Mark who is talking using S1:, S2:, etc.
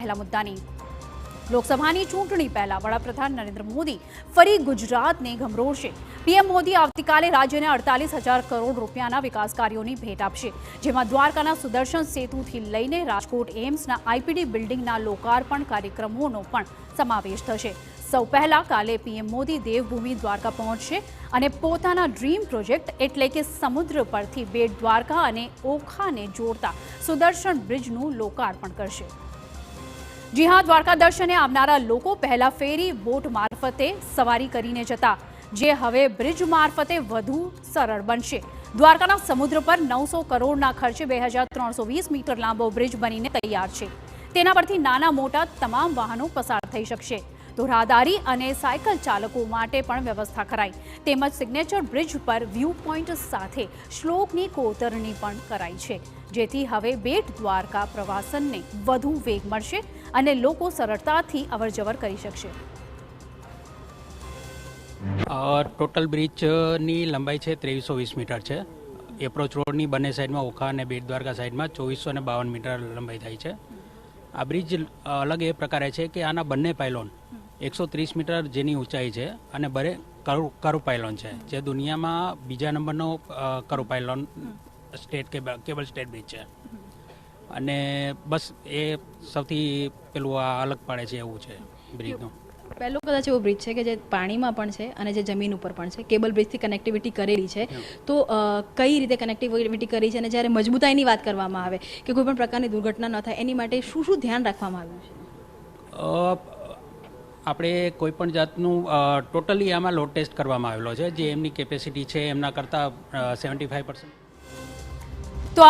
S1: પહેલા મુદ્દાની. લોકસભાની ચૂંટણી પહેલા વડાપ્રધાન નરેન્દ્ર મોદી ફરી ગુજરાતને ગમરોળશે. પીએમ મોદી આવતીકાલે રાજ્યને 48,000 કરોડ રૂપિયાના વિકાસ કાર્યોની ભેટ આપશે, જેમાં દ્વારકાના સુદર્શન સેતુથી લઈને રાજકોટ એમ્સના આઈપીડી બિલ્ડિંગના લોકાર્પણ કાર્યક્રમોનો પણ સમાવેશ થશે. સૌ પહેલા કાલે પીએમ મોદી દેવભૂમિ દ્વારકા પહોંચશે અને પોતાના ડ્રીમ પ્રોજેક્ટ એટલે કે સમુદ્ર પરથી બેટ દ્વારકા અને ઓખાને જોડતા સુદર્શન બ્રિજનું લોકાર્પણ કરશે. જી હા, દ્વારકા દર્શને આવનારા લોકો પહેલા ફેરી બોટ મારફતે સવારી કરીને જતા, જે હવે બ્રિજ મારફતે વધુ સરળ બનશે. દ્વારકાના સમુદ્ર પર 900 કરોડના ખર્ચે 2320 મીટર લાંબો બ્રિજ બનીને તૈયાર છે. તેના પરથી નાના મોટા તમામ વાહનો પસાર થઈ શકશે. તો રાહદારી અને સાયકલ ચાલકો માટે પણ વ્યવસ્થા કરાઈ. તેમજ સિગ્નેચર બ્રિજ પર વ્યૂ પોઈન્ટ સાથે શ્લોકની કોતરણી પણ કરાઈ છે, જેથી હવે બેટ દ્વારકા પ્રવાસનને વધુ વેગ મળશે અને લોકો સરળતાથી અવરજવર કરી શકશે.
S2: ટોટલ બ્રિજની લંબાઈ છે 2320 મીટર છે. એપ્રોચ રોડની બંને સાઈડમાં ઓખા અને બેટ દ્વારકા સાઈડમાં 2452 મીટર લંબાઈ થાય છે. આ બ્રિજ અલગ એ પ્રકારે છે કે આના બંને પાયલોન 130 મીટર જેની ઊંચાઈ છે અને બરે કરુ પાયલોન છે, જે દુનિયામાં બીજા નંબરનો કરુ પાયલોન કેબલ સ્ટેટ બ્રિજ છે. અને બસ એ સૌથી પેલું આ અલગ પાડે છે એવું છે બ્રિજનું.
S3: પહેલો કદાચ એવો બ્રિજ છે કે જે પાણીમાં પણ છે અને જે જમીન ઉપર પણ છે. કેબલ બ્રિજથી કનેક્ટિવિટી કરેલી છે. તો કઈ રીતે કનેક્ટિવિટી કરી છે અને જ્યારે મજબૂતાઈની વાત કરવામાં આવે કે કોઈ પણ પ્રકારની દુર્ઘટના ન થાય એની માટે શું શું ધ્યાન રાખવામાં આવ્યું છે?
S2: આપણે કોઈ પણ જાતનું ટોટલી આમાં લોડ ટેસ્ટ કરવામાં આવેલો છે, જે એમની કેપેસિટી છે એમના કરતાં 75%